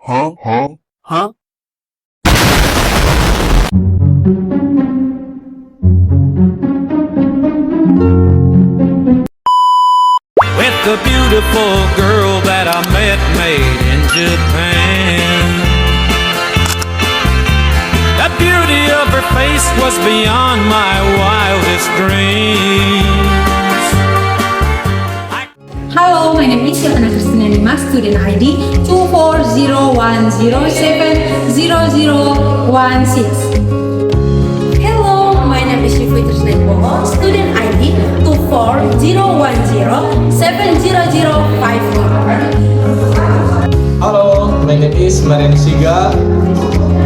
Huh? With the beautiful girl that I met made in Japan. The beauty of her face was beyond my wildest dreams. Hello, my name is Yohana Kristina Lima, student ID 24010700016. Hello, my name is Rifui Trisnaiboho, student ID 240107005. Hello, my name is Marian Siga,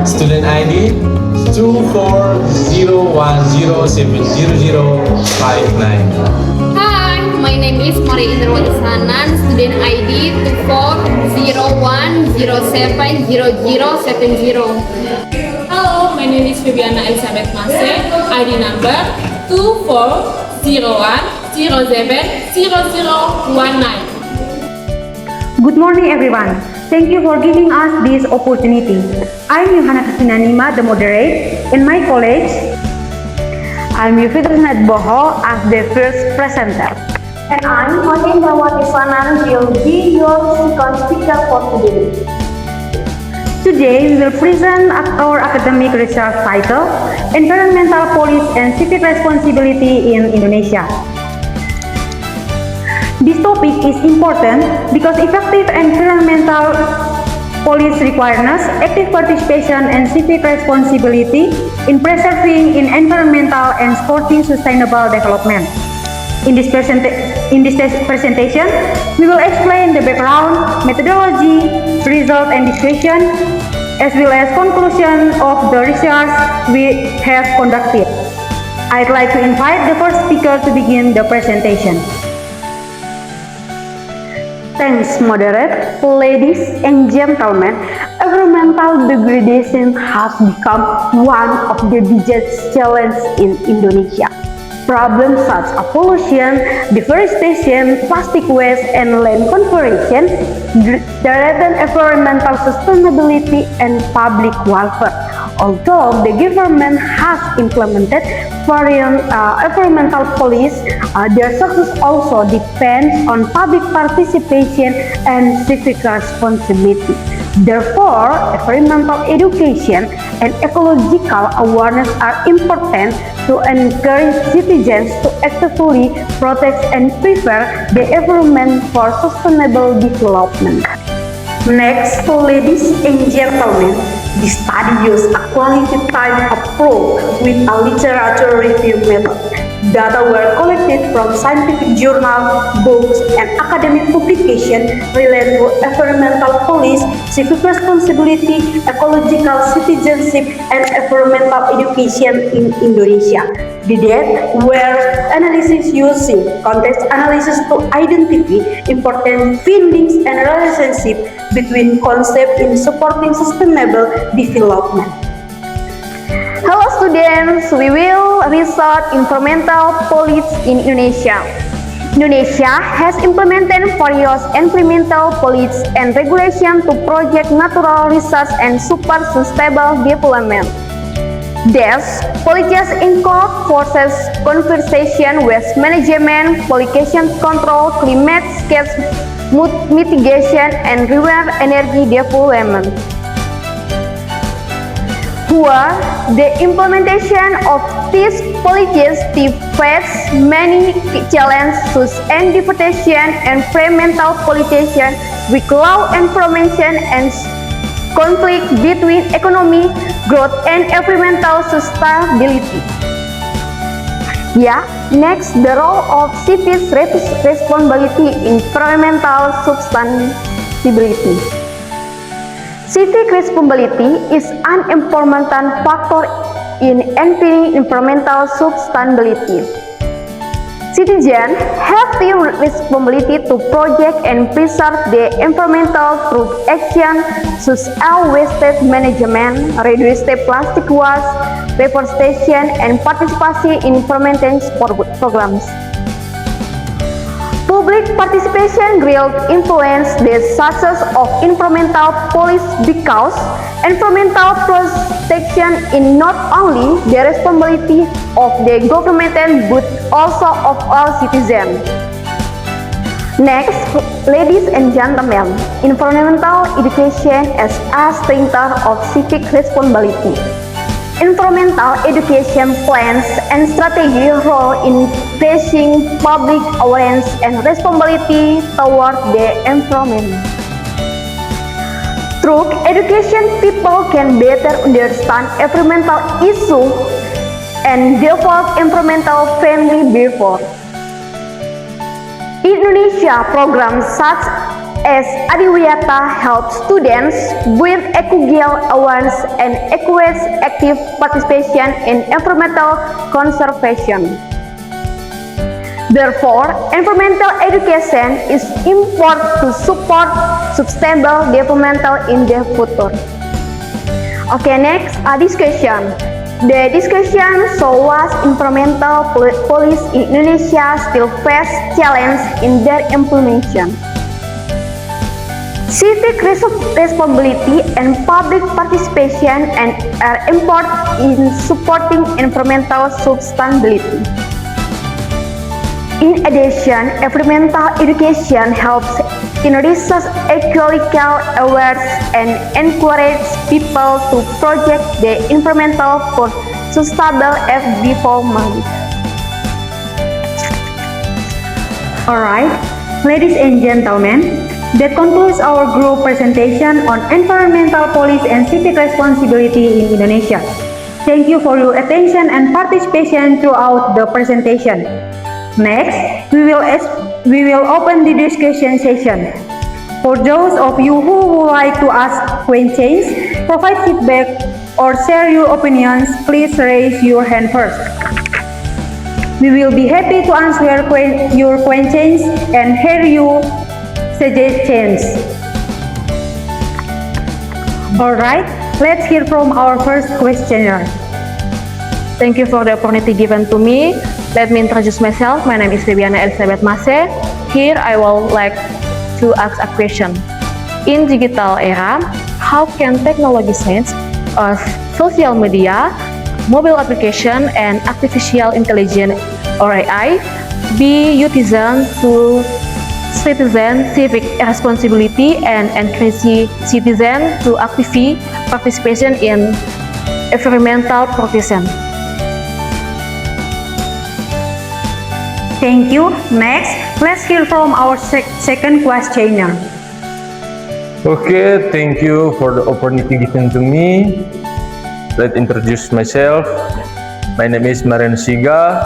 student ID 24010700059. Hi, my name is Maria Indra Isanan, student ID 24010700070. Hello, my name is Viviana Elizabeth Mase, ID number 2401070019. Good morning, everyone. Thank you for giving us this opportunity. I'm Yohana Kristina Lima, the moderator. In my college, I'm Rifui Trisnaiboho as the first presenter. And I'm Maria Indrawati Sanan, will be your second speaker for today. Today, we will present our academic research title, Environmental Police and Civic Responsibility in Indonesia. This topic is important because effective environmental police requires active participation and civic responsibility in preserving environmental and supporting sustainable development. In this presentation, we will explain the background, methodology, result and discussion, as well as conclusion of the research we have conducted. I'd like to invite the first speaker to begin the presentation. Thanks, moderator. Ladies and gentlemen, environmental degradation has become one of the biggest challenges in Indonesia. Problems such as pollution, deforestation, plastic waste, and land conservation threaten environmental sustainability and public welfare. Although the government has implemented various environmental policies, their success also depends on public participation and civic responsibility. Therefore, environmental education and ecological awareness are important to encourage citizens to actively protect and prepare the environment for sustainable development. Next, ladies and gentlemen, the study used a quality time approach with a literature review method. Data were collected from scientific journals, books, and academic publications related to environmental policy, civic responsibility, ecological citizenship, and environmental education in Indonesia. The data were analysis using context analysis to identify important findings and relationships between concepts in supporting sustainable development. Hello students, we will research environmental policy in Indonesia. Indonesia has implemented various environmental policies and regulations to project natural research and super sustainable development. These policies include forest conservation, waste management, pollution control, climate change mitigation, and renewable energy development. Where the implementation of these policies face many challenges such as deforestation, environmental pollution, weak law enforcement, and conflict between economic growth and environmental sustainability. Next, the role of civic responsibility in environmental sustainability. Civic responsibility is an important factor in ensuring environmental sustainability. Citizens have the responsibility to protect and preserve the environment through action such as waste management, reduce the plastic waste, reforestation, and participation in environmental programs. Public participation greatly influenced the success of environmental policy because environmental protection is not only the responsibility of the government but also of all citizens. Next, ladies and gentlemen, environmental education as a strengthener of civic responsibility. Environmental education plans and strategy role in raising public awareness and responsibility toward the environment. Through education, people can better understand environmental issues and develop environmental friendly behavior. In Indonesia, programs such as Adiwiyata help students build ecological awareness and encourage active participation in environmental conservation. Therefore, environmental education is important to support sustainable development in the future. Okay, next, a discussion. The discussion shows environmental policies in Indonesia still face challenges in their implementation. Civic responsibility and public participation are important in supporting environmental sustainability. In addition, environmental education helps increase ecological awareness and encourage people to project the environmental for sustainable development. Alright, ladies and gentlemen, that concludes our group presentation on environmental policy and civic responsibility in Indonesia. Thank you for your attention and participation throughout the presentation. Next, we will open the discussion session. For those of you who would like to ask questions, provide feedback, or share your opinions, please raise your hand first. We will be happy to answer your questions and hear your suggestions. Alright, let's hear from our first questioner. Thank you for the opportunity given to me. Let me introduce myself. My name is Viviana Elizabeth Mase. Here I would like to ask a question. In digital era, how can technology science, social media, mobile application, and artificial intelligence or AI be utilized to citizen civic responsibility and encourage citizens to active participation in environmental protection? Thank you. Next, let's hear from our second questioner. Okay, thank you for the opportunity given to me. Let's introduce myself. My name is Marian Siga.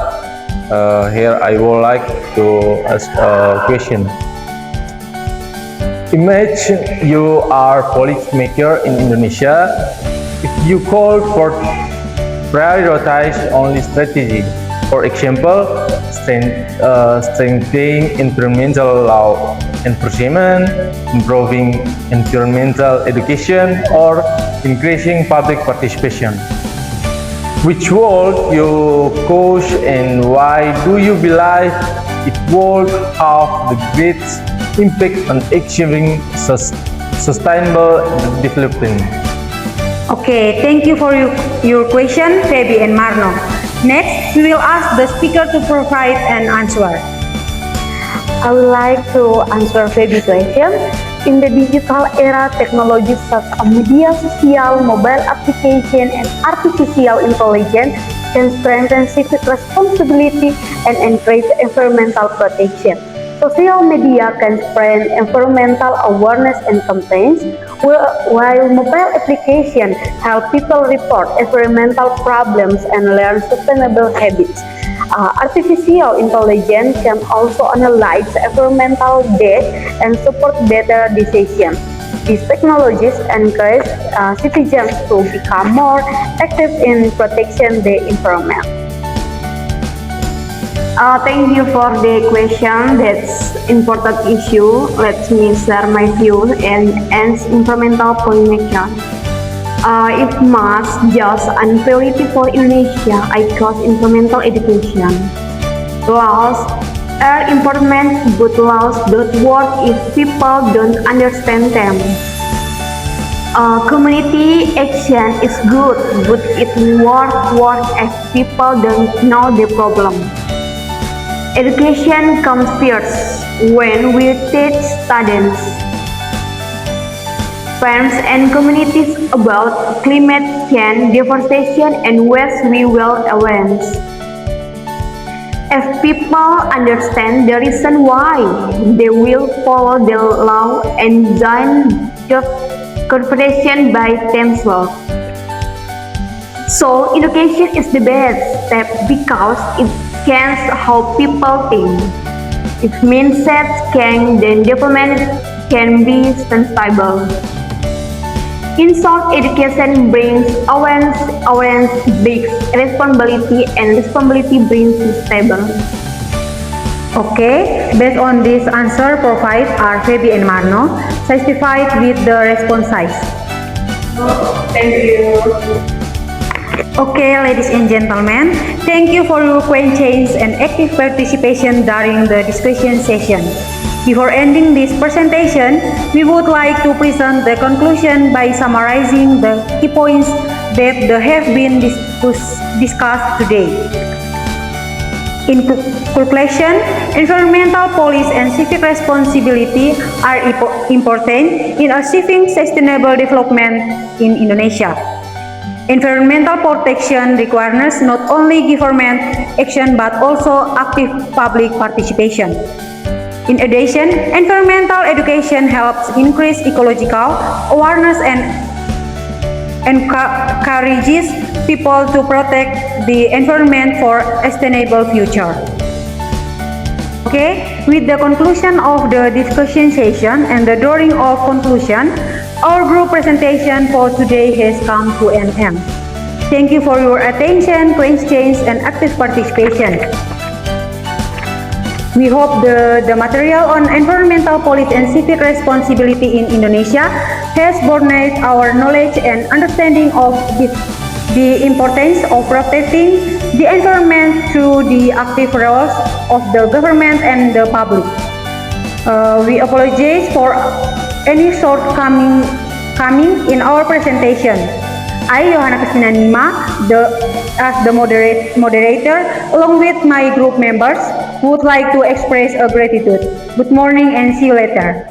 Here I would like to ask a question. Imagine you are policymaker in Indonesia. If you call for prioritize only strategy, for example, strengthening environmental law enforcement, improving environmental education, or increasing public participation. Which would you choose and why do you believe it would have the greatest impact on achieving sustainable development? Okay, thank you for your question, Feby and Marno. Next, we will ask the speaker to provide an answer. I would like to answer Febi's question. In the digital era, technologies such as media social, mobile application, and artificial intelligence can strengthen civic responsibility and encourage environmental protection. Social media can spread environmental awareness and campaigns, while mobile applications help people report environmental problems and learn sustainable habits. Artificial intelligence can also analyze environmental data and support better decisions. These technologies encourage citizens to become more active in protecting the environment. Thank you for the question. That's important issue. Let me share my view and environmental policymaking. It must just an priority for Indonesia. I cause environmental education. Laws, are important, but laws don't work if people don't understand them. Community action is good, but it won't work if people don't know the problem. Education comes first. When we teach students, parents and communities about climate change, deforestation and waste, we will advance. If people understand the reason why, they will follow the law and join the conversation by themselves. So education is the best step because it changes how people think. If mindsets change, then development can be sustainable. In short, education brings awareness brings responsibility, and responsibility brings stable. Okay, based on this answer provided are Feby and Marno, satisfied with the response size. Thank you. Okay, ladies and gentlemen, thank you for your questions and active participation during the discussion session. Before ending this presentation, we would like to present the conclusion by summarizing the key points that have been discussed today. In conclusion, environmental policy and civic responsibility are important in achieving sustainable development in Indonesia. Environmental protection requires not only government action but also active public participation. In addition, environmental education helps increase ecological awareness and encourages people to protect the environment for a sustainable future. Okay, with the conclusion of the discussion session and the drawing of conclusion, our group presentation for today has come to an end. Thank you for your attention, questions, and active participation. We hope the material on environmental policy and civic responsibility in Indonesia has broadened our knowledge and understanding of the importance of protecting the environment through the active roles of the government and the public. We apologize for any shortcoming in our presentation. I, Yohana Kristina Nima, as the moderator, along with my group members, would like to express a gratitude. Good morning and see you later.